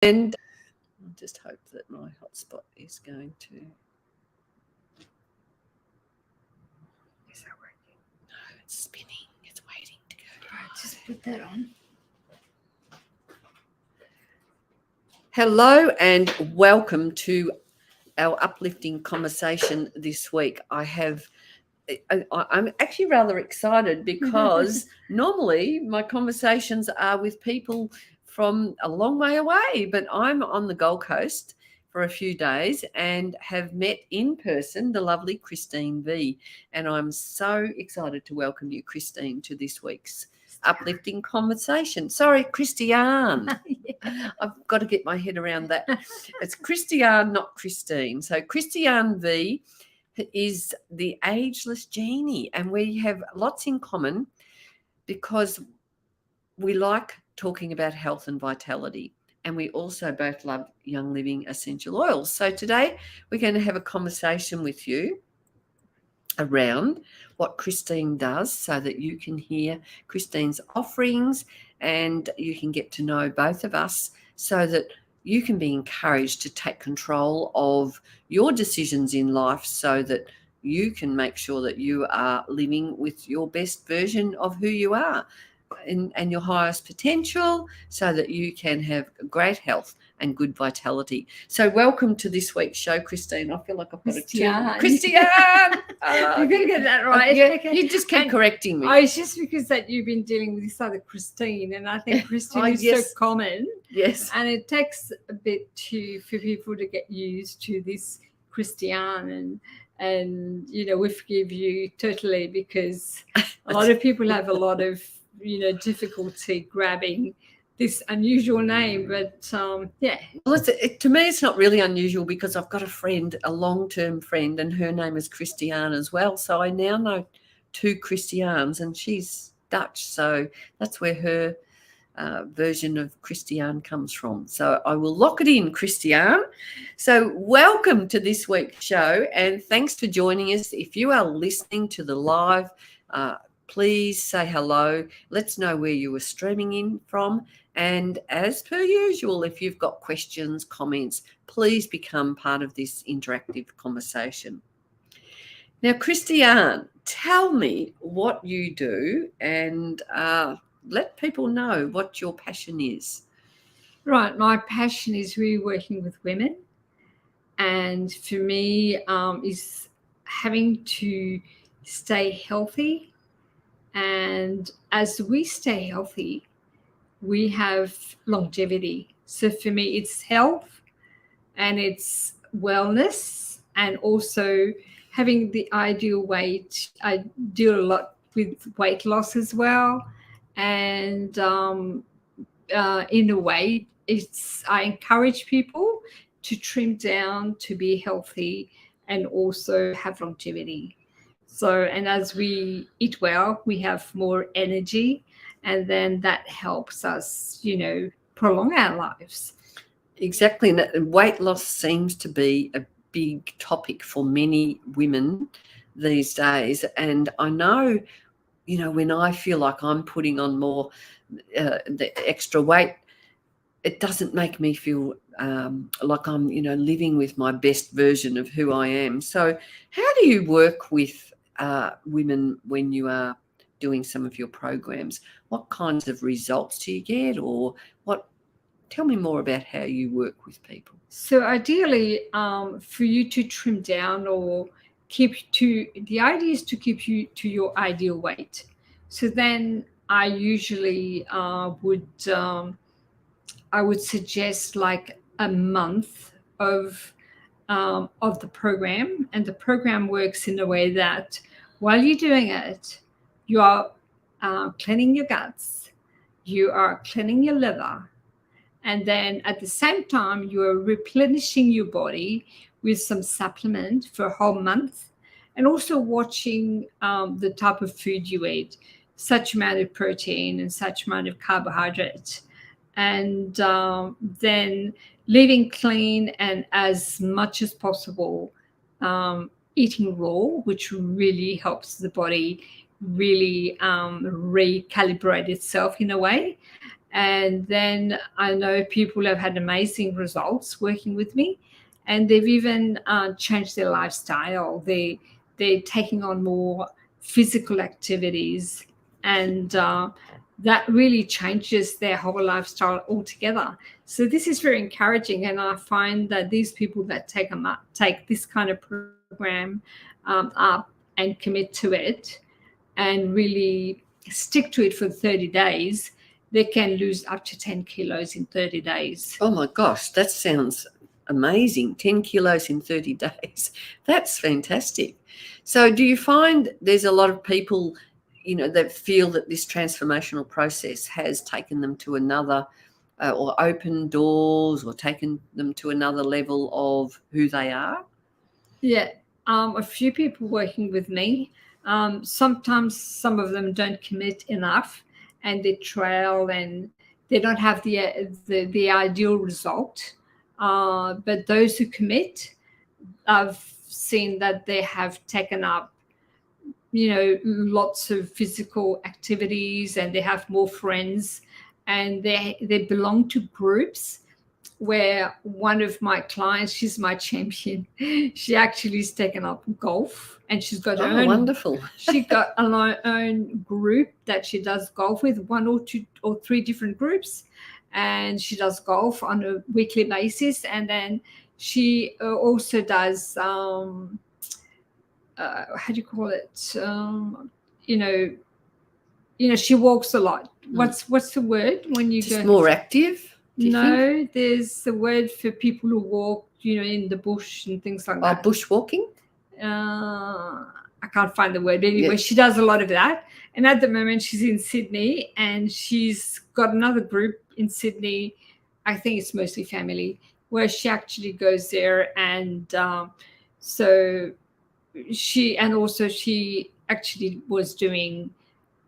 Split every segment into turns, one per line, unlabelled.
And I just hope that my hotspot is going to.
Is that working?
No, it's spinning. It's waiting to go.
All right, just put that on.
Hello and welcome to our uplifting conversation this week. I'm actually rather excited because normally my conversations are with people from a long way away, but I'm on the Gold Coast for a few days and have met in person the lovely Christiane Vee. And I'm so excited to welcome you, Christine, to this week's uplifting conversation. Sorry, Christiane.
Yeah.
I've got to get my head around that. It's Christiane, not Christine. So Christiane Vee is the Ageless Genie, and we have lots in common because we like talking about health and vitality, and we also both love Young Living essential oils. So today we're going to have a conversation with you around what Christine does so that you can hear Christine's offerings and you can get to know both of us so that you can be encouraged to take control of your decisions in life so that you can make sure that you are living with your best version of who you are and your highest potential so that you can have great health and good vitality. So welcome to this week's show, Christine. I feel like I've got
Christiane.
Christiane.
You're going to get that right.
Yeah,
Okay.
you just keep correcting me.
Oh, it's just because that you've been dealing with this other Christine, and I think Christine is
yes.
so common.
Yes.
And it takes a bit for people to get used to this Christiane, and we forgive you totally because a lot of people have a lot of difficulty grabbing this unusual name, but yeah.
Well, to me, it's not really unusual because I've got a friend, a long-term friend, and her name is Christiane as well. So I now know two Christianes, and she's Dutch, so that's where her version of Christiane comes from. So I will lock it in, Christiane. So welcome to this week's show, and thanks for joining us. If you are listening to the live, please say hello. Let's know where you were streaming in from. And as per usual, if you've got questions, comments, please become part of this interactive conversation. Now, Christiane, tell me what you do and let people know what your passion is.
Right. My passion is really working with women. And for me, is having to stay healthy. And as we stay healthy, we have longevity. So for me, it's health and it's wellness and also having the ideal weight. I deal a lot with weight loss as well. And in a way, I encourage people to trim down, to be healthy, and also have longevity. So, and as we eat well, we have more energy, and then that helps us, prolong our lives.
Exactly. And weight loss seems to be a big topic for many women these days. And I know, when I feel like I'm putting on more the extra weight, it doesn't make me feel like I'm, living with my best version of who I am. So how do you work with women when you are doing some of your programs? What kinds of results do you get, or tell me more about how you work with people.
So ideally, for you to trim down or the idea is to keep you to your ideal weight. So then I usually would suggest like a month of the program, and the program works in a way that while you're doing it, you are cleaning your guts, you are cleaning your liver, and then at the same time you are replenishing your body with some supplement for a whole month, and also watching the type of food you eat, such amount of protein and such amount of carbohydrate, and then living clean and as much as possible eating raw, which really helps the body really recalibrate itself in a way. And then I know people have had amazing results working with me, and they've even changed their lifestyle. They're taking on more physical activities, and that really changes their whole lifestyle altogether. So this is very encouraging, and I find that these people that take this kind of program up and commit to it and really stick to it for 30 days, they can lose up to 10 kilos in 30 days.
Oh my gosh, that sounds amazing. 10 kilos in 30 days. That's fantastic. So do you find there's a lot of people, that feel that this transformational process has taken them to another or opened doors or taken them to another level of who they are?
Yeah, a few people working with me. Sometimes some of them don't commit enough, and they trail, and they don't have the ideal result. But those who commit, I've seen that they have taken up, lots of physical activities, and they have more friends, and they belong to groups where one of my clients, she's my champion. She actually has taken up golf, and she's got her own.
Wonderful.
She got her own group that she does golf with, 1 or 2 or 3 different groups, and she does golf on a weekly basis. And then she also does how do you call it? She walks a lot. What's the word when you
just
go
more active?
No, there's a word for people who walk, in the bush and things like that.
Bushwalking?
I can't find the word. Anyway, She does a lot of that. And at the moment, she's in Sydney, and she's got another group in Sydney. I think it's mostly family, where she actually goes there. And so she actually was doing,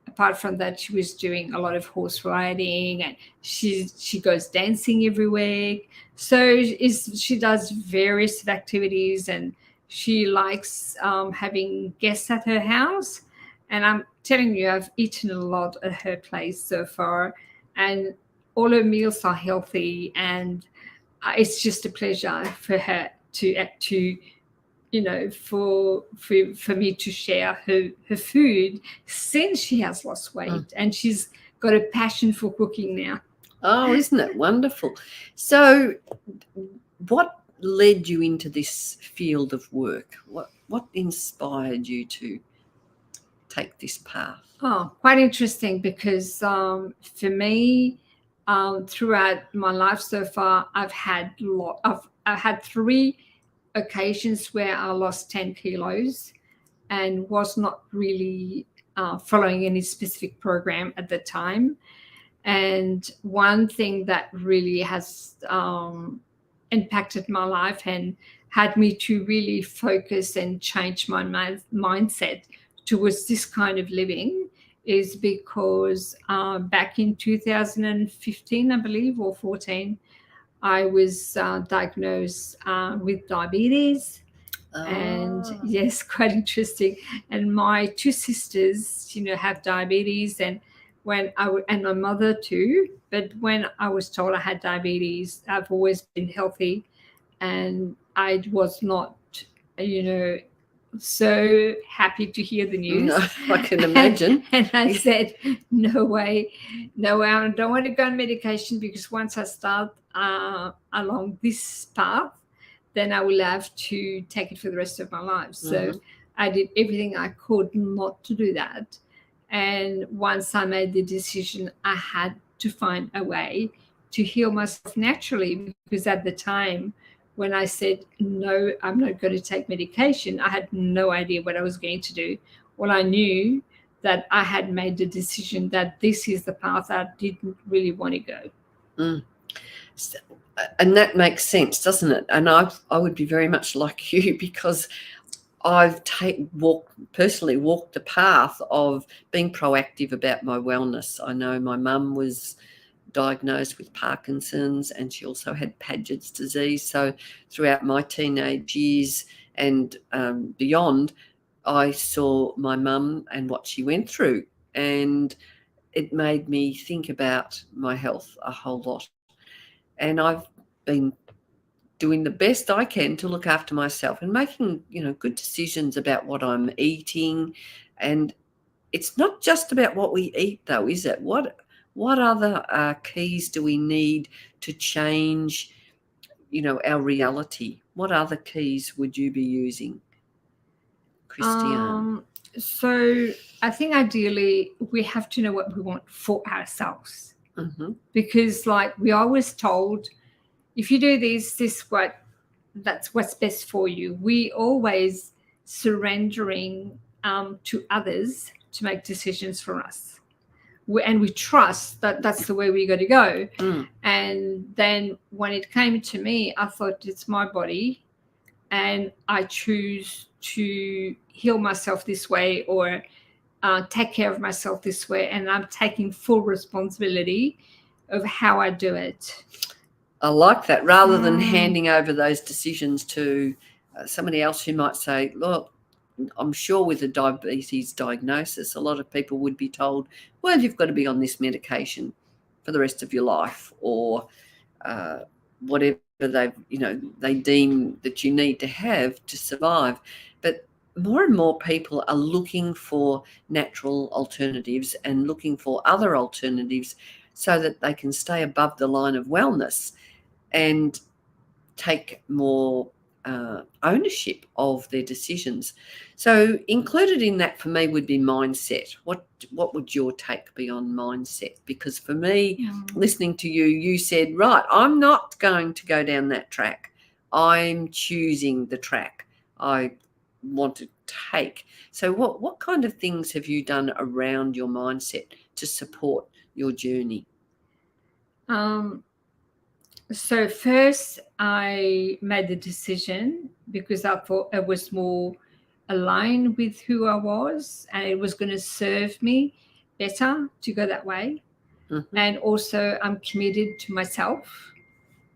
apart from that, she was doing a lot of horse riding, and she goes dancing every week. So she does various activities, and she likes having guests at her house. And I'm telling you, I've eaten a lot at her place so far, and all her meals are healthy, and it's just a pleasure for her to for me to share her food, since she has lost weight and she's got a passion for cooking now.
Oh, isn't it wonderful? So what led you into this field of work? What inspired you to take this path?
Oh, quite interesting, because for me, throughout my life so far, I've had 3 occasions where I lost 10 kilos and was not really following any specific program at the time. And one thing that really has impacted my life and had me to really focus and change my mindset towards this kind of living is because back in 2015, I believe, or 14, I was diagnosed with diabetes. And yes, quite interesting. And my 2 sisters, have diabetes, and and my mother too. But when I was told I had diabetes, I've always been healthy, and I was not, so happy to hear the news.
No, I can imagine.
And I said, no way, I don't want to go on medication, because once I start along this path, then I will have to take it for the rest of my life. So I did everything I could not to do that. And once I made the decision, I had to find a way to heal myself naturally, because at the time when I said, no, I'm not going to take medication, I had no idea what I was going to do. Well, I knew that I had made the decision that this is the path I didn't really want to go.
And that makes sense, doesn't it? And I would be very much like you, because I've personally walked the path of being proactive about my wellness. I know my mum was diagnosed with Parkinson's, and she also had Paget's disease. So throughout my teenage years and beyond, I saw my mum and what she went through. And it made me think about my health a whole lot. And I've been doing the best I can to look after myself and making, good decisions about what I'm eating. And it's not just about what we eat, though, is it? What other keys do we need to change, our reality? What other keys would you be using, Christiane?
So I think ideally we have to know what we want for ourselves.
Mm-hmm.
Because like we always told, if you do this, that's what's best for you. We always surrendering to others to make decisions for us. And we trust that that's the way we got to go.
Mm.
And then when it came to me, I thought it's my body and I choose to heal myself this way or take care of myself this way. And I'm taking full responsibility of how I do it.
I like that, rather than handing over those decisions to somebody else who might say, look, I'm sure with a diabetes diagnosis, a lot of people would be told, well, you've got to be on this medication for the rest of your life, or whatever they deem that you need to have to survive. But more and more people are looking for natural alternatives and looking for other alternatives so that they can stay above the line of wellness and take more ownership of their decisions. So included in that for me would be mindset. What would your take be on mindset? Because for me, listening to you, you said, right, I'm not going to go down that track. I'm choosing the track I want to take. So what kind of things have you done around your mindset to support your journey?
So first I made the decision because I thought it was more aligned with who I was and it was going to serve me better to go that way. Mm-hmm. And also I'm committed to myself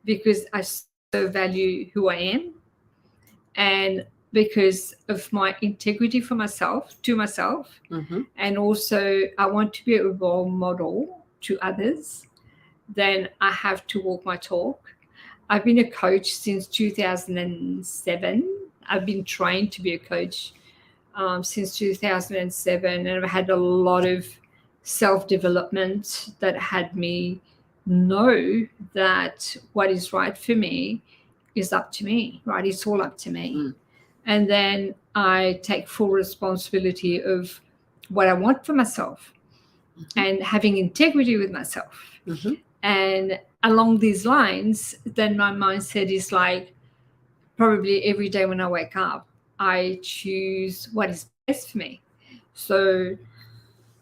because I so value who I am and because of my integrity to myself. Mm-hmm. And also I want to be a role model to others. Then I have to walk my talk. I've been a coach since 2007. I've been trained to be a coach since 2007, and I've had a lot of self-development that had me know that what is right for me is up to me, right? It's all up to me. Mm. And then I take full responsibility of what I want for myself. Mm-hmm. And having integrity with myself. Mm-hmm. And along these lines, then my mindset is like probably every day when I wake up, I choose what is best for me. So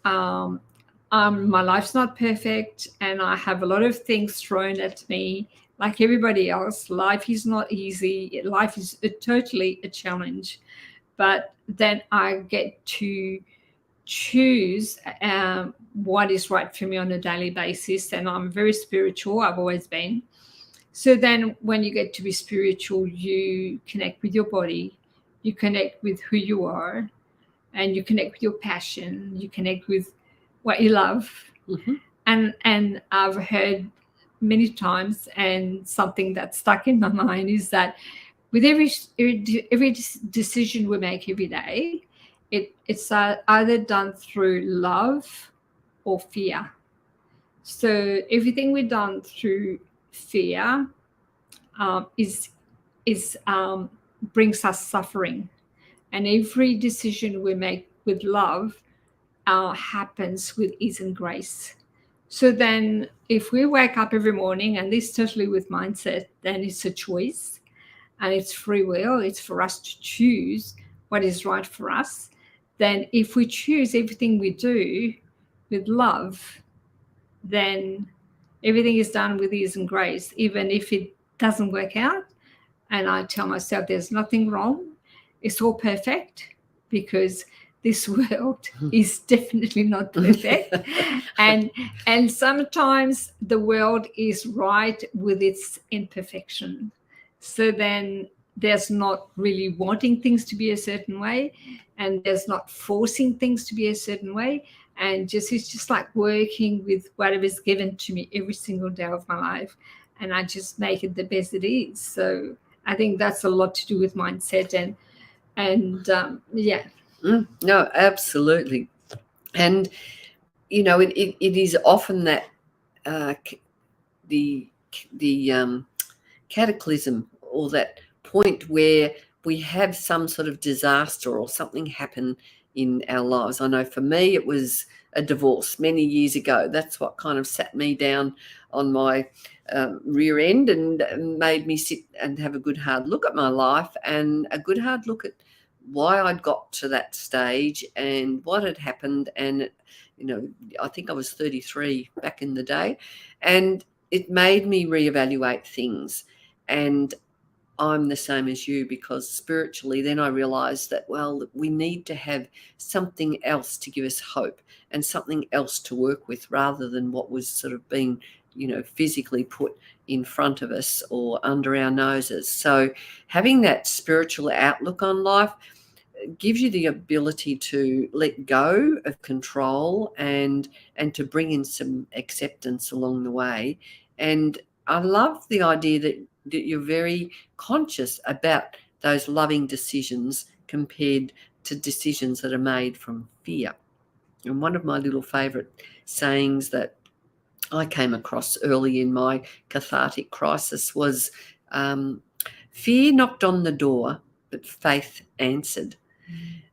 my life's not perfect and I have a lot of things thrown at me like everybody else. Life is not easy. Life is totally a challenge. But then I get to choose what is right for me on a daily basis. And I'm very spiritual. I've always been. So then when you get to be spiritual, you connect with your body, you connect with who you are, and you connect with your passion, you connect with what you love. Mm-hmm. And I've heard many times, and something that's stuck in my mind is that with every decision we make every day, it's either done through love or fear. So everything we've done through fear brings us suffering, and every decision we make with love happens with ease and grace. So then, if we wake up every morning, and this totally with mindset, then it's a choice, and it's free will. It's for us to choose what is right for us. Then if we choose everything we do with love, then everything is done with ease and grace, even if it doesn't work out. And I tell myself there's nothing wrong. It's all perfect, because this world is definitely not perfect. and sometimes the world is right with its imperfection. So then there's not really wanting things to be a certain way, and there's not forcing things to be a certain way. and it's just like working with whatever's given to me every single day of my life, and I just make it the best it is. So I think that's a lot to do with mindset and yeah.
No, absolutely. And it is often that the cataclysm, or that point where we have some sort of disaster or something happen in our lives. I know for me it was a divorce many years ago. That's what kind of sat me down on my rear end and made me sit and have a good hard look at my life, and a good hard look at why I'd got to that stage and what had happened. And I think I was 33 back in the day, and it made me reevaluate things. And I'm the same as you, because spiritually then I realized that, well, we need to have something else to give us hope and something else to work with, rather than what was sort of being physically put in front of us or under our noses. So having that spiritual outlook on life gives you the ability to let go of control and to bring in some acceptance along the way. And I love the idea that you're very conscious about those loving decisions compared to decisions that are made from fear. And one of my little favourite sayings that I came across early in my cathartic crisis was, fear knocked on the door, but faith answered.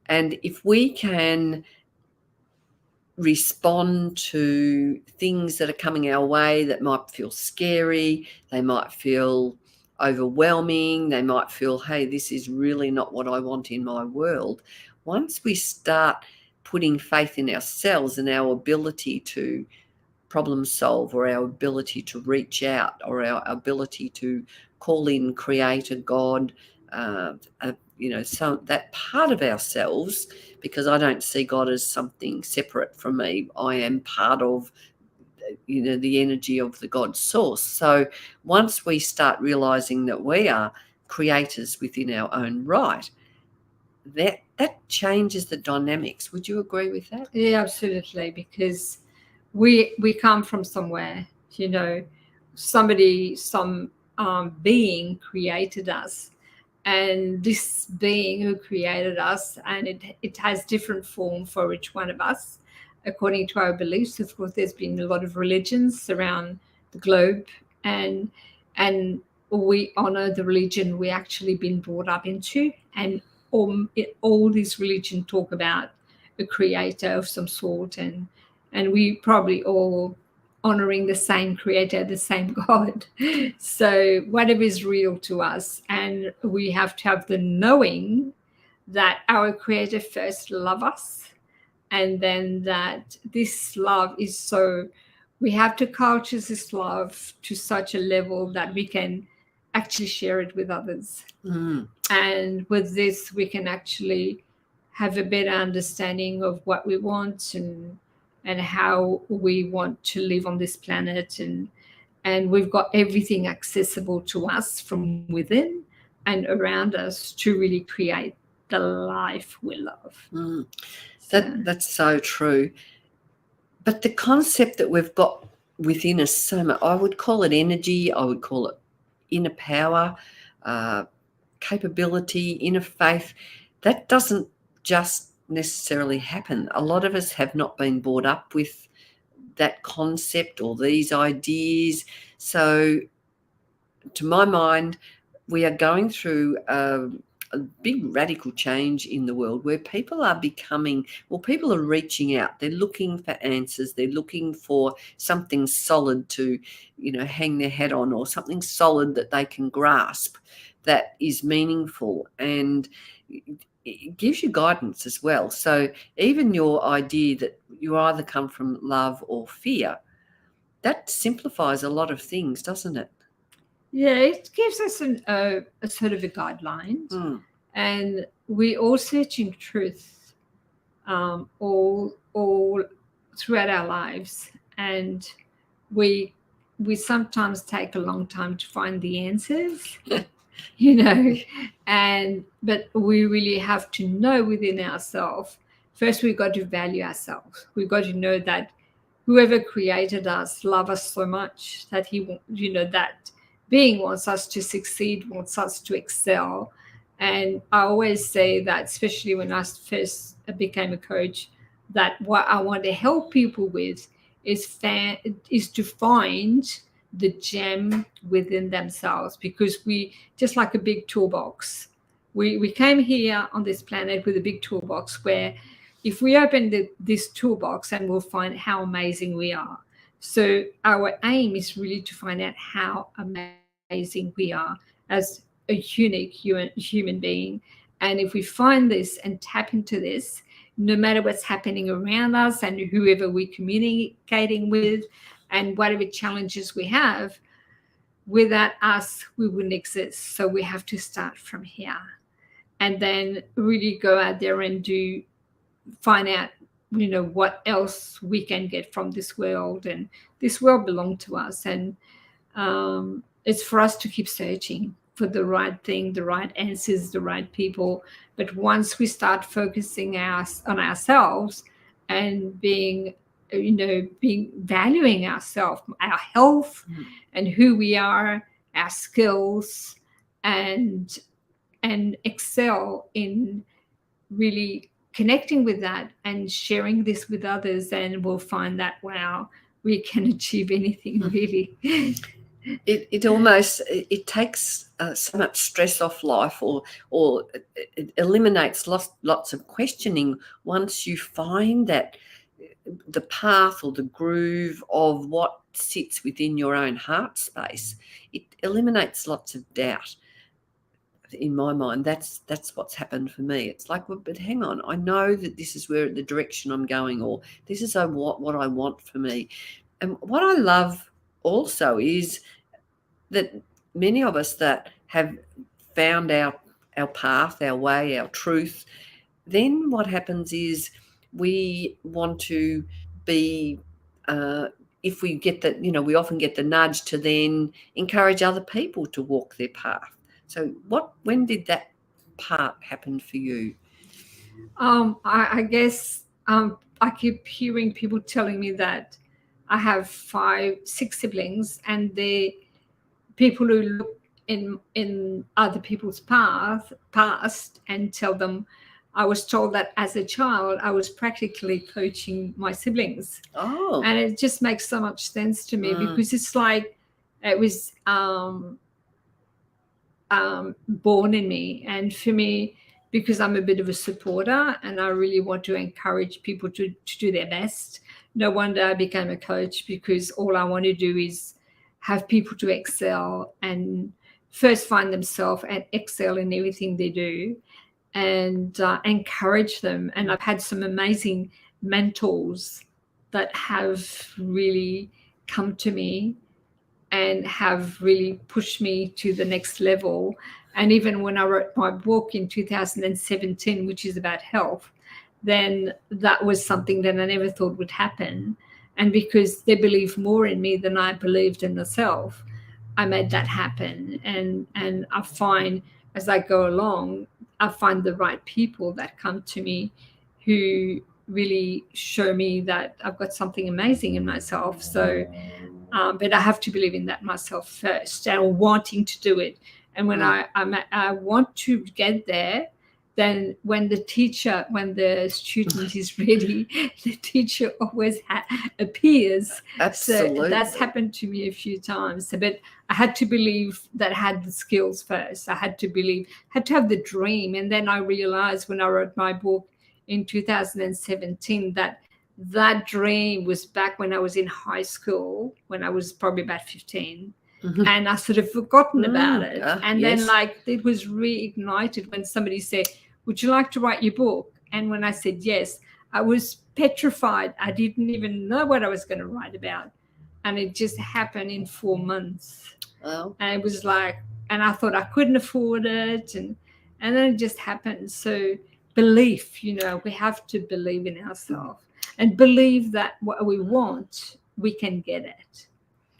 And if we can respond to things that are coming our way that might feel scary, they might feel overwhelming, they might feel, hey, this is really not what I want in my world. Once we start putting faith in ourselves and our ability to problem solve, or our ability to reach out, or our ability to call in Creator, God, so that part of ourselves, because I don't see God as something separate from me. I am part of the energy of the God source. So once we start realizing that we are creators within our own right, that changes the dynamics. Would you agree with that?
Yeah, absolutely, because we come from somewhere, somebody, some being created us, and this being who created us, and it has different form for each one of us according to our beliefs. Of course, there's been a lot of religions around the globe, and we honor the religion we actually been brought up into, and all these religions talk about a creator of some sort, and we probably all honoring the same creator, the same God. So whatever is real to us, and we have to have the knowing that our creator first loved us, and then that this love is so, we have to culture this love to such a level that we can actually share it with others. And with this, we can actually have a better understanding of what we want and how we want to live on this planet, and we've got everything accessible to us from within and around us to really create the life we love.
That's so true. But the concept that we've got within us so much, I would call it energy, I would call it inner power, capability, inner faith, that doesn't just necessarily happen. A lot of us have not been brought up with that concept or these ideas. So to my mind, we are going through a big radical change in the world where people are people are reaching out. They're looking for answers. They're looking for something solid to, hang their hat on, or something solid that they can grasp that is meaningful, and it gives you guidance as well. So even your idea that you either come from love or fear, that simplifies a lot of things, doesn't it?
Yeah, it gives us a sort of a guideline, and we all searching truth all throughout our lives, and we sometimes take a long time to find the answers. But we really have to know within ourselves first we've got to value ourselves. We've got to know that whoever created us loves us so much that that being wants us to succeed, wants us to excel. And I always say that, especially when I first became a coach, that what I want to help people with is to find the gem within themselves, because we just like a big toolbox. We came here on this planet with a big toolbox where if we open this toolbox, and we'll find how amazing we are. So our aim is really to find out how amazing we are as a unique human being. And if we find this and tap into this, no matter what's happening around us and whoever we're communicating with and whatever challenges we have, without us, we wouldn't exist. So we have to start from here and then really go out there and find out, what else we can get from this world. And this world belongs to us. And it's for us to keep searching for the right thing, the right answers, the right people. But once we start focusing on ourselves and valuing ourselves, our health, and who we are, our skills, and excel in really connecting with that and sharing this with others, and we'll find that, wow, we can achieve anything really.
It almost takes so much stress off life, or it eliminates lots of questioning once you find that the path or the groove of what sits within your own heart space. It eliminates lots of doubt. In my mind, that's what's happened for me. It's like, well, but hang on, I know that this is where the direction I'm going, or this is what I want for me. And what I love also is that many of us that have found our path, our way, our truth, then what happens is we want to be, if we get that, we often get the nudge to then encourage other people to walk their path. So when did that part happen for you?
I guess I keep hearing people telling me that I have 6 siblings, and they people who look in other people's past and tell them, I was told that as a child I was practically coaching my siblings.
Oh.
And it just makes so much sense to me, because it's like it was born in me. And for me, because I'm a bit of a supporter and I really want to encourage people to do their best, no wonder I became a coach, because all I want to do is have people to excel and first find themselves and excel in everything they do, and encourage them. And I've had some amazing mentors that have really come to me and have really pushed me to the next level. And even when I wrote my book in 2017, which is about health, then that was something that I never thought would happen. And because they believed more in me than I believed in myself, I made that happen. And I find, as I go along, I find the right people that come to me who really show me that I've got something amazing in myself. So but I have to believe in that myself first, and wanting to do it. And when I want to get there, then when the student is ready, the teacher always appears.
Absolutely.
So that's happened to me a few times. But I had to believe that I had the skills first. I had to have the dream. And then I realized when I wrote my book in 2017 that dream was back when I was in high school, when I was probably about 15. Mm-hmm. And I sort of forgotten about it. And then it was reignited when somebody said, would you like to write your book? And when I said yes, I was petrified. I didn't even know what I was going to write about. And it just happened in 4 months.
Oh.
And it was and I thought I couldn't afford it. And then it just happened. So belief, we have to believe in ourselves and believe that what we want, we can get it.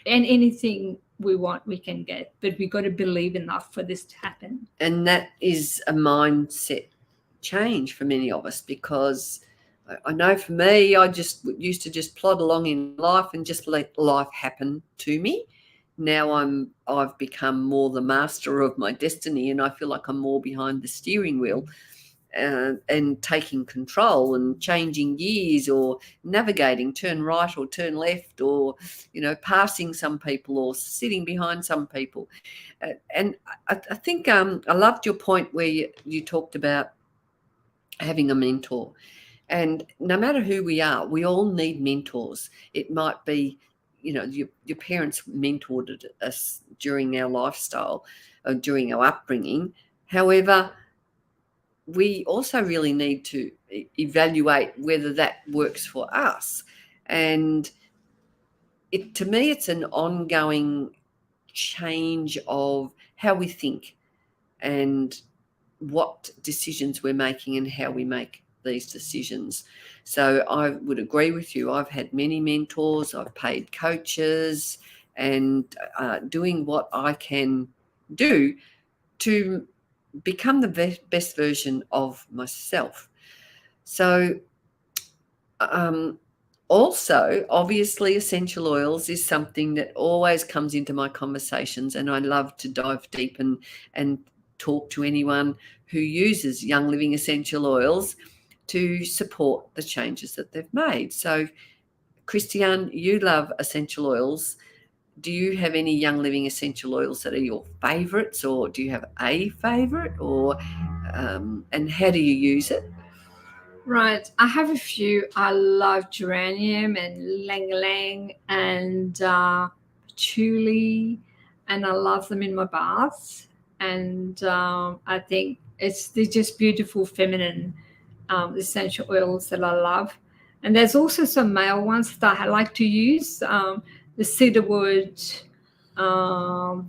And anything we want, we can get, but we got to believe enough for this to happen.
And that is a mindset change for many of us, because I know for me, I just used to just plod along in life and just let life happen to me. Now I've become more the master of my destiny, and I feel like I'm more behind the steering wheel, and taking control and changing gears, or navigating, turn right or turn left, or passing some people or sitting behind some people. And I think I loved your point where you talked about having a mentor. And no matter who we are, we all need mentors. It might be, your parents mentored us during our lifestyle, during our upbringing. However, we also really need to evaluate whether that works for us. And to me, it's an ongoing change of how we think and what decisions we're making and how we make these decisions. So I would agree with you. I've had many mentors, I've paid coaches, and doing what I can do to become the best version of myself. So also, obviously, essential oils is something that always comes into my conversations, and I love to dive deep and talk to anyone who uses Young Living essential oils to support the changes that they've made. So, Christiane, you love essential oils. Do you have any Young Living essential oils that are your favourites, or do you have a favourite, or and how do you use it?
Right, I have a few. I love geranium and lang-lang and patchouli, and I love them in my baths. And I think they're just beautiful feminine essential oils that I love. And there's also some male ones that I like to use. The cedarwood, I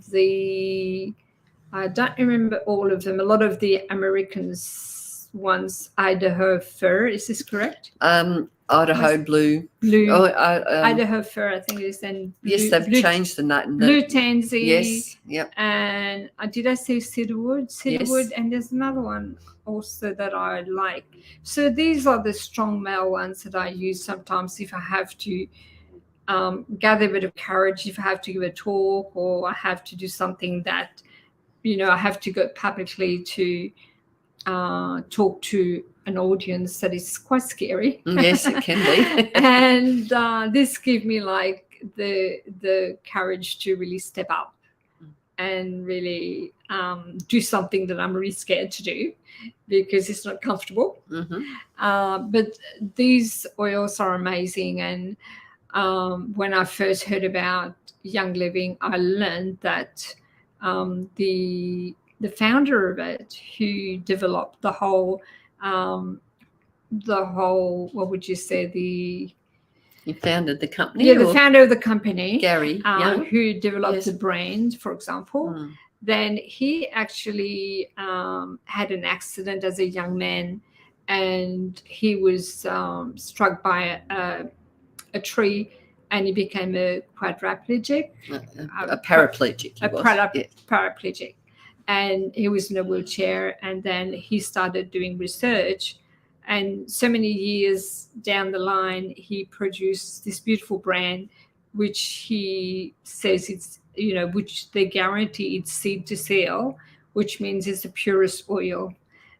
don't remember all of them. A lot of the Americans ones, Idaho fir. Is this correct?
Idaho blue.
Idaho fir, I think it is. Then
yes, they've changed the nut.
Blue tansy.
Yes, yep.
And did I say cedarwood? Cedarwood,
yes.
And there's another one also that I like. So these are the strong male ones that I use sometimes if I have to gather a bit of courage, if I have to give a talk, or I have to do something that, I have to go publicly to talk to an audience that is quite scary.
Yes, it can be.
And this gave me like the courage to really step up and really do something that I'm really scared to do because it's not comfortable.
Mm-hmm.
But these oils are amazing. And when I first heard about Young Living, I learned that the founder of it, who developed the whole, what would you say,
He founded the company?
Yeah, the founder of the company,
Gary Young,
who developed
yes.
the brand, for example. Then he actually had an accident as a young man, and he was struck by a tree, and he became a quadriplegic.
A paraplegic.
Paraplegic. And he was in a wheelchair, and then he started doing research, and so many years down the line he produced this beautiful brand, which he says it's, which they guarantee it's seed to sale, which means it's the purest oil.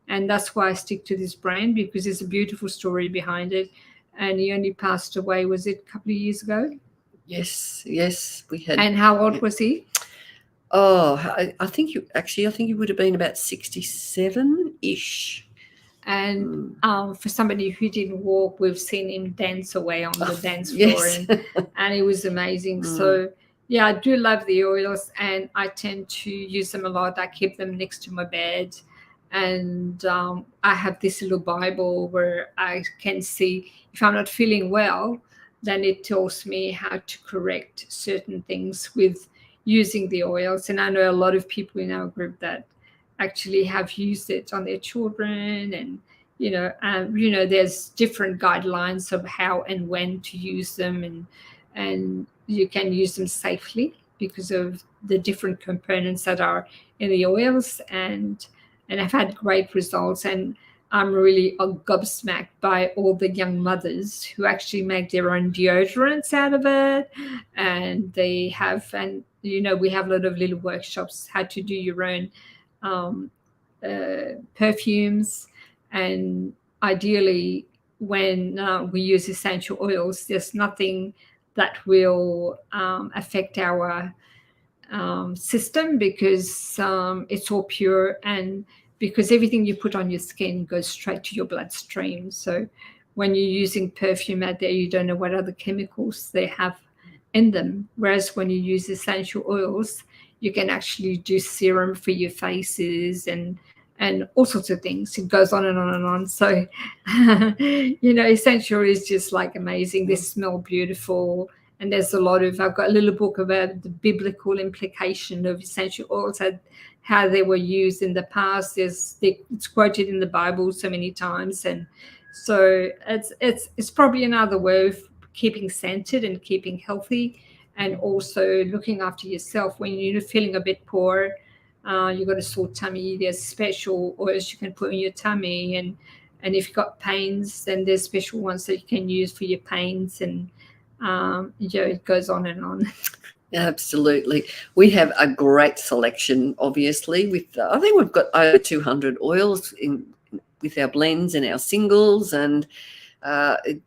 And that's why I stick to this brand, because there's a beautiful story behind it. And he only passed away, was it a couple of years ago?
Yes, we had.
And how old was he?
Oh, I think he would have been about 67-ish.
And for somebody who didn't walk, we've seen him dance away on the dance floor.
Yes.
And it was amazing. So, yeah, I do love the oils, and I tend to use them a lot. I keep them next to my bed. And I have this little Bible where I can see if I'm not feeling well, then it tells me how to correct certain things with using the oils. And I know a lot of people in our group that actually have used it on their children, and there's different guidelines of how and when to use them, and you can use them safely because of the different components that are in the oils, and I've had great results. And I'm really gobsmacked by all the young mothers who actually make their own deodorants out of it. And they have, and we have a lot of little workshops how to do your own perfumes. And ideally, when we use essential oils, there's nothing that will affect our system, because it's all pure, and because everything you put on your skin goes straight to your bloodstream. So when you're using perfume out there, you don't know what other chemicals they have in them. Whereas when you use essential oils, you can actually do serum for your faces and all sorts of things. It goes on and on and on. So, essential is just like amazing. They smell beautiful. And there's a lot of, I've got a little book about the biblical implication of essential oils, how they were used in the past. It's quoted in the Bible so many times. And so it's probably another way of keeping centered and keeping healthy, and also looking after yourself when you're feeling a bit poor. You've got a sore tummy, there's special oils you can put in your tummy. And if you've got pains, then there's special ones that you can use for your pains. And it goes on and on.
Absolutely. We have a great selection, obviously, with I think we've got over 200 oils with our blends and our singles, and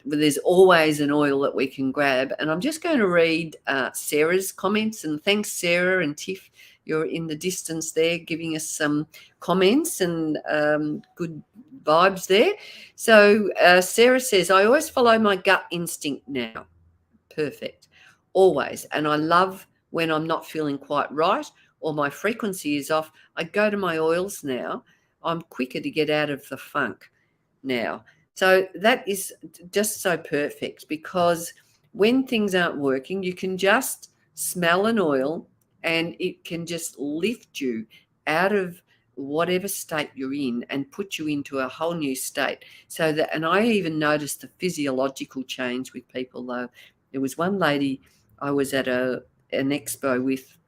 there's always an oil that we can grab. And I'm just going to read Sarah's comments, and thanks, Sarah and Tiff. You're in the distance there giving us some comments and good vibes there. So Sarah says, I always follow my gut instinct now. Perfect. Always. And I love when I'm not feeling quite right or my frequency is off, I go to my oils now. I'm quicker to get out of the funk now. So that is just so perfect, because when things aren't working, you can just smell an oil and it can just lift you out of whatever state you're in and put you into a whole new state. So that, and I even noticed the physiological change with people, though. There was one lady I was at an expo with,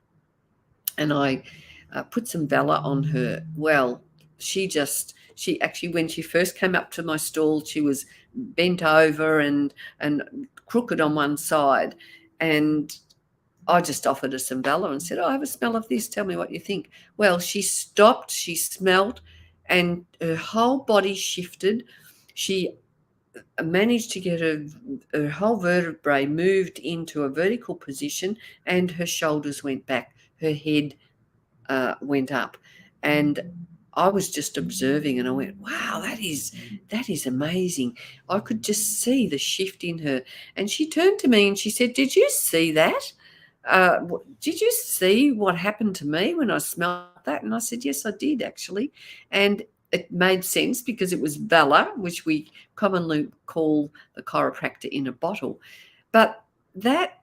and I put some Vela on her. Well, she actually, when she first came up to my stall, she was bent over and crooked on one side. And I just offered her some Vela and said, I have a smell of this. Tell me what you think. Well, she stopped, she smelled, and her whole body shifted. She managed to get her whole vertebrae moved into a vertical position, and her shoulders went back, her head went up. And I was just observing, and I went, wow, that is amazing. I could just see the shift in her. And she turned to me and she said, did you see that? Did you see what happened to me when I smelled that? And I said, yes, I did, actually. And it made sense, because it was Vela, which we commonly call the chiropractor in a bottle. But that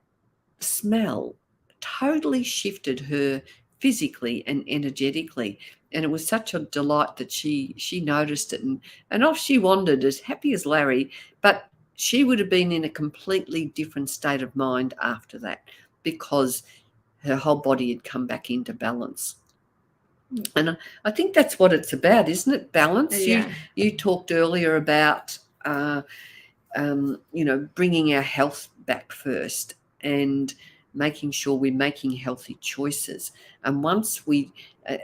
smell totally shifted her physically and energetically. And it was such a delight that she noticed it. And off she wandered, as happy as Larry. But she would have been in a completely different state of mind after that, because her whole body had come back into balance. And I think that's what it's about, isn't it? Balance.
Yeah.
You talked earlier about, bringing our health back first and making sure we're making healthy choices. And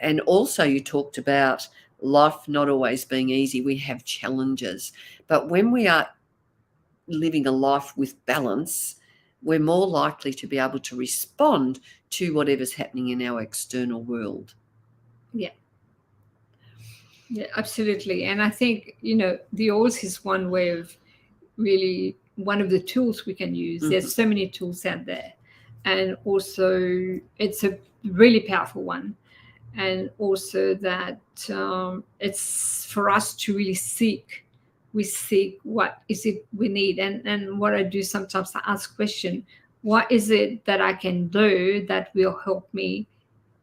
and also you talked about life not always being easy. We have challenges. But when we are living a life with balance, we're more likely to be able to respond to whatever's happening in our external world.
Yeah, absolutely. And I think, the oils is one way of really one of the tools we can use. Mm-hmm. There's so many tools out there. And also it's a really powerful one. And also that it's for us to really seek. We seek what is it we need. And what I do sometimes, I ask question, what is it that I can do that will help me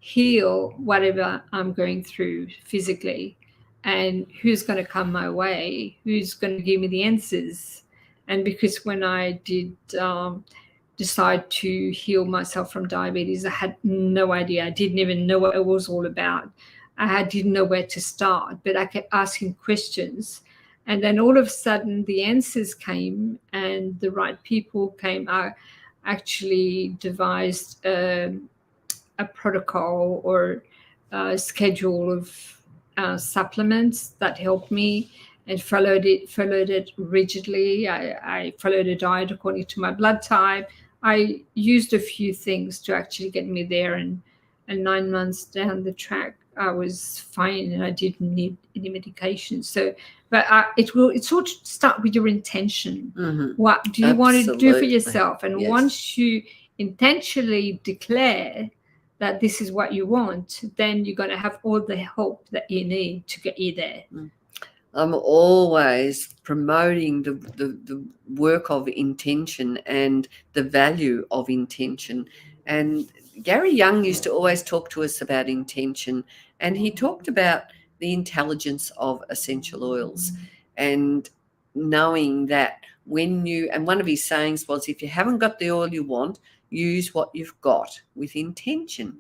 heal whatever I'm going through physically? And who's going to come my way? Who's going to give me the answers? And because when I did decide to heal myself from diabetes, I had no idea. I didn't even know what it was all about. I didn't know where to start, but I kept asking questions. And then all of a sudden the answers came and the right people came. I actually devised a protocol or a schedule of supplements that helped me, and followed it rigidly. I followed a diet according to my blood type. I used a few things to actually get me there, and 9 months down the track, I was fine, and I didn't need any medication. So, but it's all to start with your intention. What do you want to do for yourself? And once you intentionally declare that this is what you want, then you're going to have all the help that you need to get you there.
I'm always promoting the work of intention and the value of intention. And Gary Young used to always talk to us about intention, and he talked about the intelligence of essential oils and knowing that and one of his sayings was, if you haven't got the oil you want, use what you've got with intention.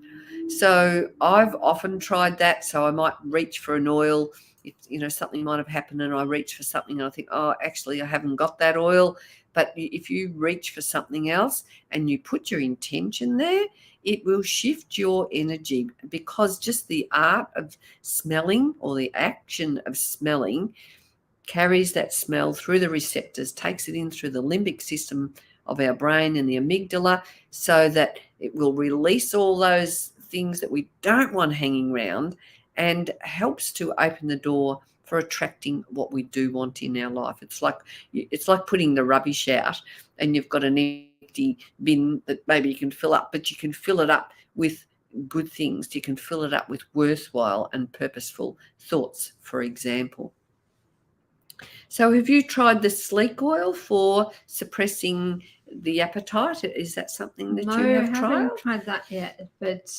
So I've often tried that. So I might reach for an oil, if something might have happened and I reach for something and I think, oh, actually I haven't got that oil. But if you reach for something else and you put your intention there, it will shift your energy, because just the art of smelling, or the action of smelling, carries that smell through the receptors, takes it in through the limbic system of our brain and the amygdala, so that it will release all those things that we don't want hanging around, and helps to open the door for attracting what we do want in our life. It's like putting the rubbish out, and you've got an empty bin that maybe you can fill up, but you can fill it up with good things. You can fill it up with worthwhile and purposeful thoughts, for example. So have you tried the sleek oil for suppressing the appetite? Is that something that you have tried?
No, I haven't tried that yet. But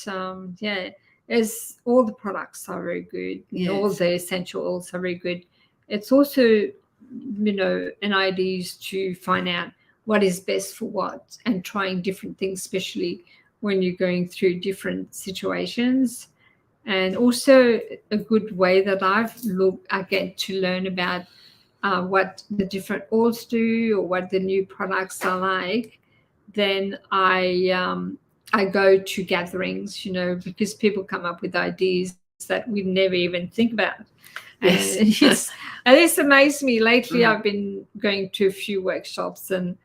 all the products are very good.
Yes.
All the essential oils are very good. It's also, an idea is to find out what is best for what, and trying different things, especially when you're going through different situations. And also a good way that I get to learn about what the different oils do, or what the new products are like. Then I go to gatherings, because people come up with ideas that we never even think about.
Yes.
And it's amazed me. Lately, I've been going to a few workshops, and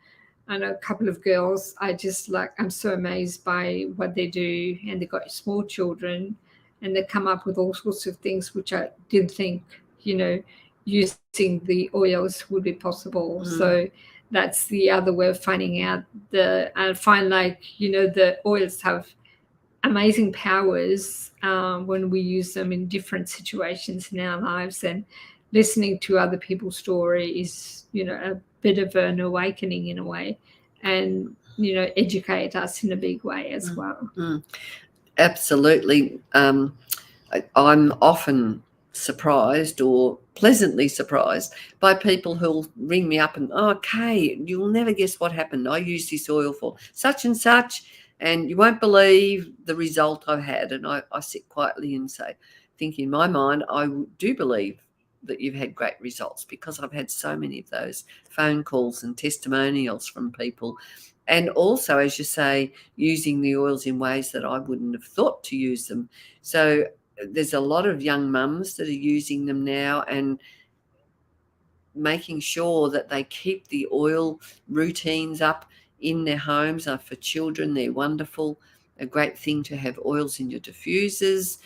I know a couple of girls. I'm so amazed by what they do, and they've got small children, and they come up with all sorts of things which I didn't think, using the oils would be possible. So that's the other way of finding out. I find the oils have amazing powers when we use them in different situations in our lives, and listening to other people's story is, a bit of an awakening in a way, and, educate us in a big way as well.
Absolutely. I'm often surprised, or pleasantly surprised, by people who'll ring me up and, oh, Kay, you'll never guess what happened. I used this oil for such and such, and you won't believe the result I've had. And I sit quietly and think in my mind, I do believe that you've had great results, because I've had so many of those phone calls and testimonials from people. And also, as you say, using the oils in ways that I wouldn't have thought to use them. So there's a lot of young mums that are using them now, and making sure that they keep the oil routines up in their homes. For children, they're wonderful. A great thing to have oils in your diffusers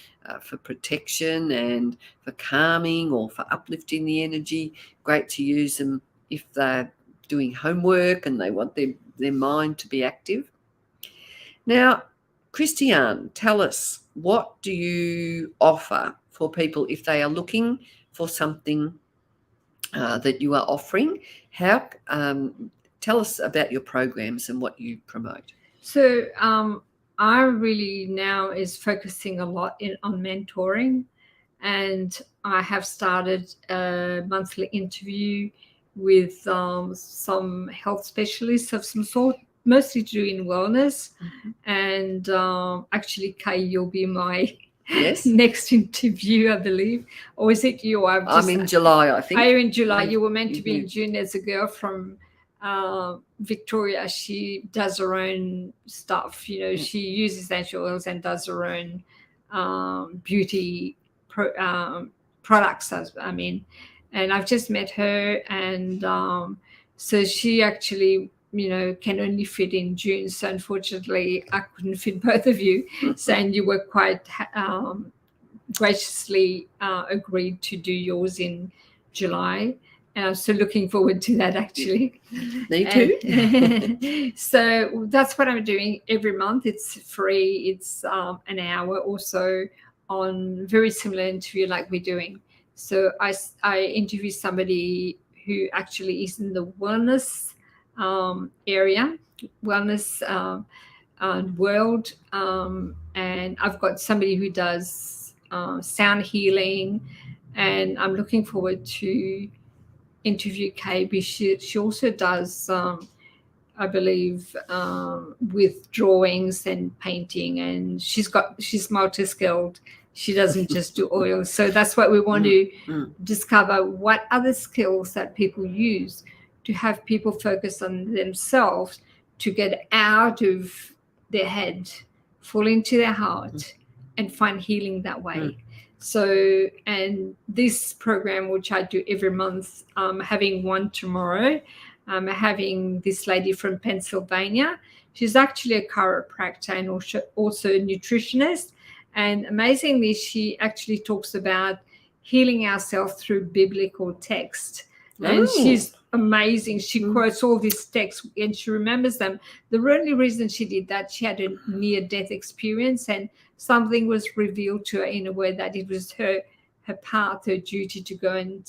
for protection and for calming, or for uplifting the energy. Great to use them if they're doing homework and they want their mind to be active. Now, Christiane, tell us, what do you offer for people if they are looking for something that you are offering? Tell us about your programs and what you promote.
So I really now is focusing a lot on mentoring, and I have started a monthly interview with some health specialists of some sort, mostly doing wellness. And actually, Kay, you'll be my
Yes.
next interview, I believe. Or is it you?
I'm in July, I think.
Are you in July?
Yeah.
You were meant to be
Mhm.
in June. There's a girl from Victoria. She does her own stuff. You know, she uses essential oils and does her own beauty products. I mean, and I've just met her, and so she actually, you know, can only fit in June. So unfortunately, I couldn't fit both of you. So, and you were quite graciously agreed to do yours in July. And I'm still looking forward to that, actually.
Me too.
So that's what I'm doing every month. It's free. It's an hour or so on very similar interview like we're doing. So I interview somebody who actually is in the wellness area, wellness world. And I've got somebody who does sound healing, and I'm looking forward to interview Kay. She also does, I believe, with drawings and painting, and she's multi-skilled. She doesn't just do oil. So that's what we want to discover, what other skills that people use to have people focus on themselves, to get out of their head, fall into their heart, and find healing that way. So, and this program, which I do every month, having one tomorrow, having this lady from Pennsylvania. She's actually a chiropractor and also a nutritionist. And amazingly, she actually talks about healing ourselves through biblical text. And she's amazing. She quotes all these texts and she remembers them. The only reason she did that, she had a near-death experience, and something was revealed to her in a way that it was her path, her duty to go and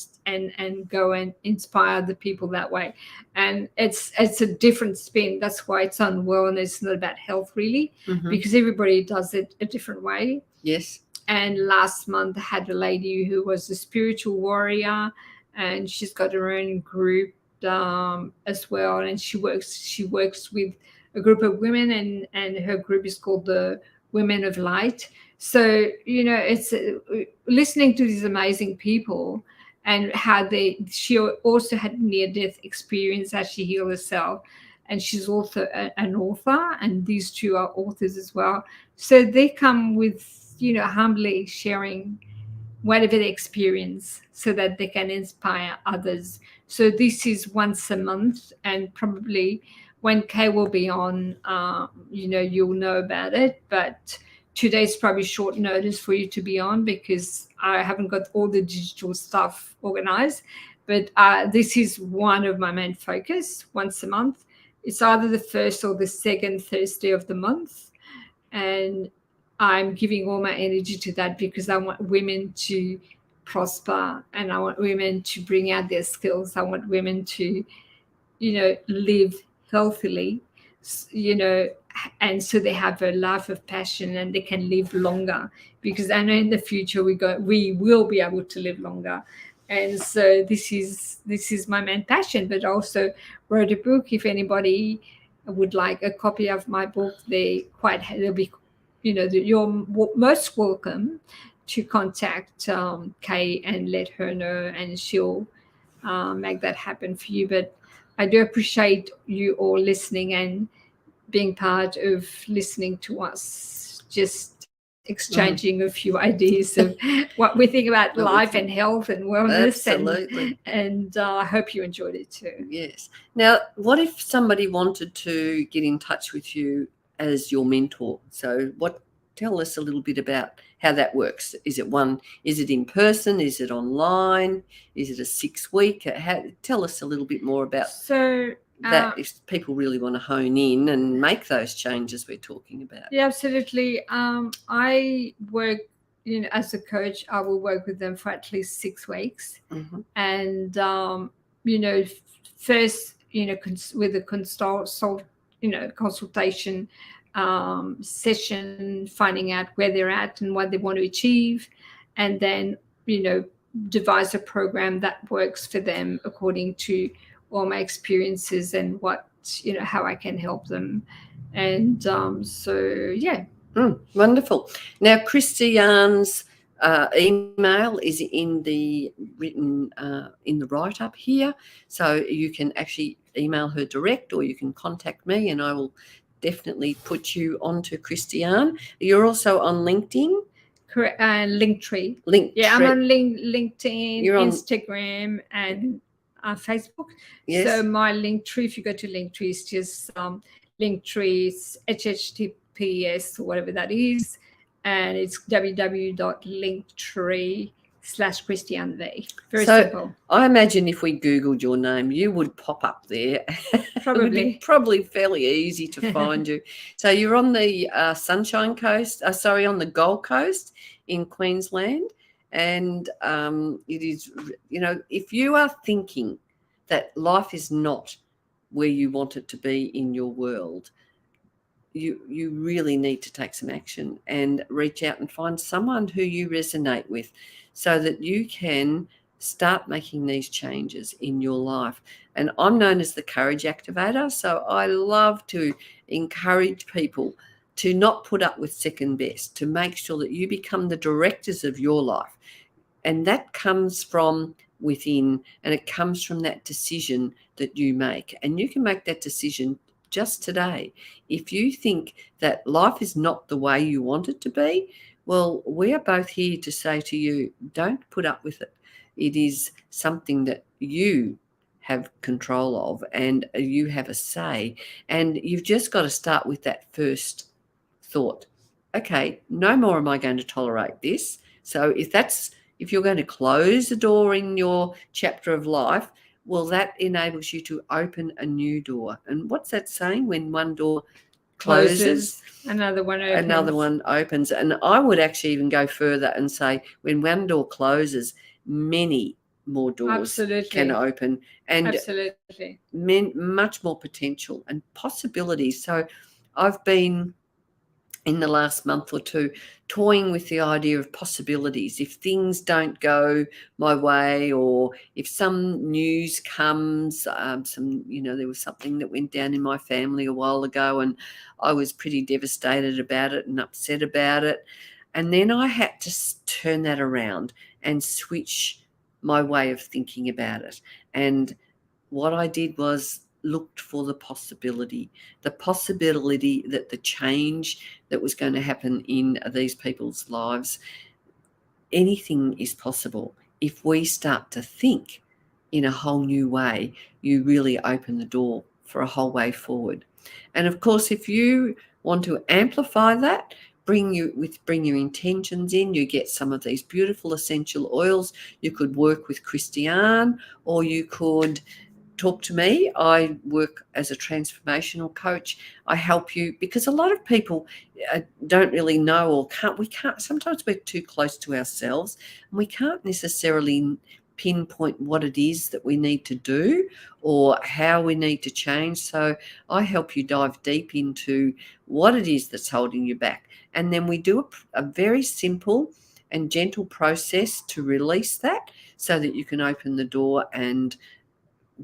go and inspire the people that way. And it's a different spin. That's why it's on wellness. It's not about health really, because everybody does it a different way.
Yes.
And last month I had a lady who was a spiritual warrior, and she's got her own group as well. And she works with a group of women, and her group is called the Women of Light. So, you know, it's listening to these amazing people and how she also had near-death experience as she healed herself. And she's also an author, and these two are authors as well. So they come with, you know, humbly sharing whatever they experience so that they can inspire others. So this is once a month, and probably when Kay will be on, you know, you'll know about it. But today's probably short notice for you to be on because I haven't got all the digital stuff organized. But this is one of my main focus once a month. It's either the first or the second Thursday of the month. And I'm giving all my energy to that because I want women to prosper, and I want women to bring out their skills. I want women to, you know, live healthily, you know, and so they have a life of passion and they can live longer, because I know in the future we will be able to live longer. And so this is my main passion. But also wrote a book. If anybody would like a copy of my book, they'll be, you know, you're most welcome to contact Kay and let her know, and she'll make that happen for you. But I do appreciate you all listening and being part of listening to us, just exchanging a few ideas of what we think about life and health and wellness.
Absolutely.
And I hope you enjoyed it too.
Yes. Now, what if somebody wanted to get in touch with you as your mentor? So tell us a little bit about how that works. Is it in person? Is it online? Is it a 6-week? Tell us a little bit more about that, if people really want to hone in and make those changes we're talking about.
Yeah, absolutely. I work, you know, as a coach, I will work with them for at least 6 weeks. And, you know, first, you know, with a consultation session, finding out where they're at and what they want to achieve, and then, you know, devise a program that works for them according to all my experiences and what, you know, how I can help them. And so, yeah.
Wonderful. Now, Christiane's email is in the written in the write-up here, so you can actually email her direct, or you can contact me, and I will definitely put you onto Christiane. You're also on LinkedIn.
Correct. Linktree.
Linktree.
Yeah, I'm on LinkedIn,
You're on
Instagram, and Facebook.
Yes.
So my Linktree, if you go to Linktree, it's just Linktree, HTTPS, whatever that is, and it's www.linktree/Christiane Vee. Very simple.
I imagine if we Googled your name, you would pop up there.
Probably.
It would be probably fairly easy to find you. So you're on the Sunshine Coast, on the Gold Coast in Queensland. And it is, if you are thinking that life is not where you want it to be in your world, you really need to take some action and reach out and find someone who you resonate with, so that you can start making these changes in your life. And I'm known as the courage activator, so I love to encourage people to not put up with second best, to make sure that you become the directors of your life. And that comes from within, and it comes from that decision that you make. And you can make that decision just today. If you think that life is not the way you want it to be, well, we are both here to say to you, don't put up with it. It is something that you have control of, and you have a say. And you've just got to start with that first thought. Okay, no more am I going to tolerate this. So if you're going to close the door in your chapter of life, well, that enables you to open a new door. And what's that saying? When one door closes,
another one opens.
And I would actually even go further and say, when one door closes, many more doors can open, and much more potential and possibilities. So I've been, in the last month or two, toying with the idea of possibilities. If things don't go my way, or if some news comes, there was something that went down in my family a while ago, and I was pretty devastated about it and upset about it. And then I had to turn that around and switch my way of thinking about it. And what I did was looked for the possibility that the change that was going to happen in these people's lives, anything is possible. If we start to think in a whole new way, you really open the door for a whole way forward. And of course, if you want to amplify that, bring your intentions in, you get some of these beautiful essential oils. You could work with Christiane, or you could talk to me. I work as a transformational coach. I help you, because a lot of people don't really know, or can't, sometimes we're too close to ourselves and we can't necessarily pinpoint what it is that we need to do or how we need to change. So I help you dive deep into what it is that's holding you back. And then we do a very simple and gentle process to release that, so that you can open the door and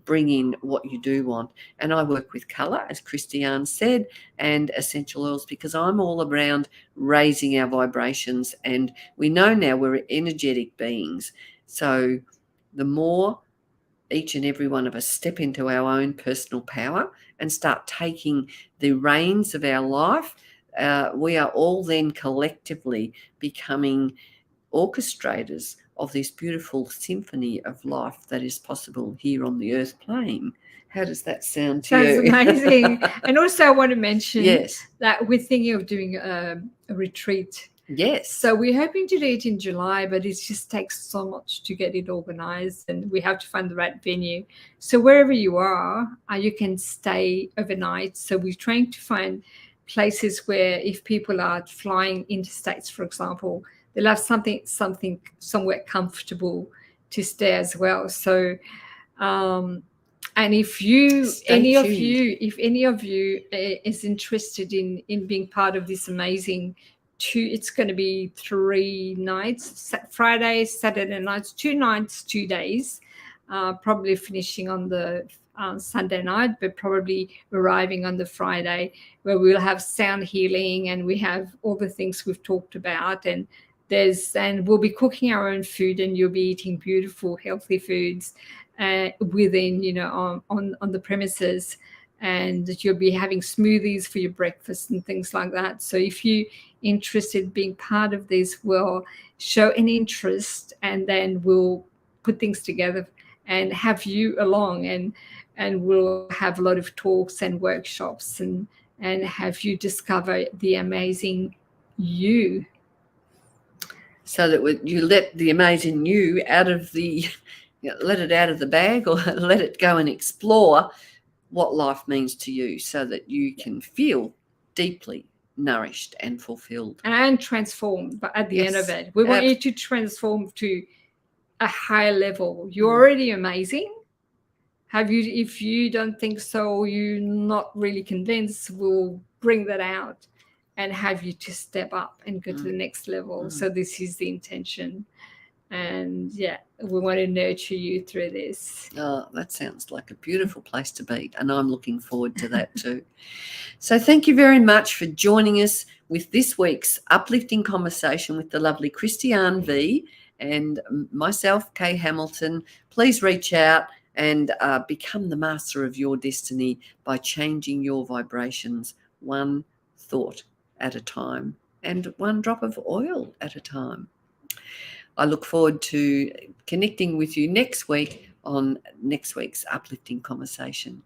bring in what you do want. And I work with colour, as Christiane said, and essential oils, because I'm all around raising our vibrations. And we know now we're energetic beings. So the more each and every one of us step into our own personal power and start taking the reins of our life, we are all then collectively becoming orchestrators of this beautiful symphony of life that is possible here on the earth plane. How does that sound to you?
Sounds amazing. And also I want to mention that we're thinking of doing a retreat.
Yes.
So we're hoping to do it in July, but it just takes so much to get it organized, and we have to find the right venue. So wherever you are, you can stay overnight. So we're trying to find places where, if people are flying interstates, for example, they'll have somewhere comfortable to stay as well. So, and if any of you is interested in being part of this amazing it's going to be 3 nights, Friday, Saturday nights, 2 nights, 2 days, probably finishing on the Sunday night, but probably arriving on the Friday, where we'll have sound healing and we have all the things we've talked about. And we'll be cooking our own food, and you'll be eating beautiful, healthy foods within, on the premises. And that you'll be having smoothies for your breakfast and things like that. So if you're interested in being part of this, we'll show an interest, and then we'll put things together and have you along, and we'll have a lot of talks and workshops and have you discover the amazing you.
So that you let the amazing you out of the, let it out of the bag, or let it go and explore what life means to you, so that you can feel deeply nourished and fulfilled.
And transformed. But at the end of it, we want you to transform to a higher level. You're already amazing. If you don't think so, you're not really convinced, we'll bring that out and have you to step up and go to the next level. So this is the intention. And we want to nurture you through this.
Oh, that sounds like a beautiful place to be, and I'm looking forward to that too. So thank you very much for joining us with this week's uplifting conversation with the lovely Christiane Vee and myself, Kay Hamilton. Please reach out and become the master of your destiny by changing your vibrations one thought at a time and one drop of oil at a time. I look forward to connecting with you next week on next week's uplifting conversation.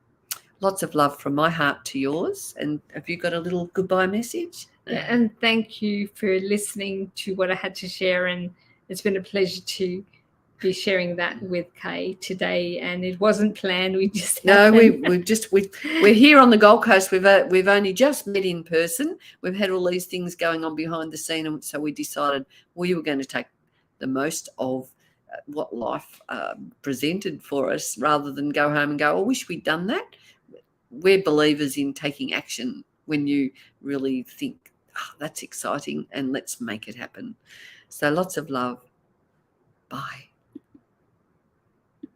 Lots of love from my heart to yours. And have you got a little goodbye message?
And thank you for listening to what I had to share. And it's been a pleasure to be sharing that with Kay today. And it wasn't planned. We just
we're here on the Gold Coast. We've only just met in person. We've had all these things going on behind the scene, and so we decided we were going to take the most of what life presented for us, rather than go home and go, I wish we'd done that. We're believers in taking action when you really think, that's exciting, and let's make it happen. So lots of love.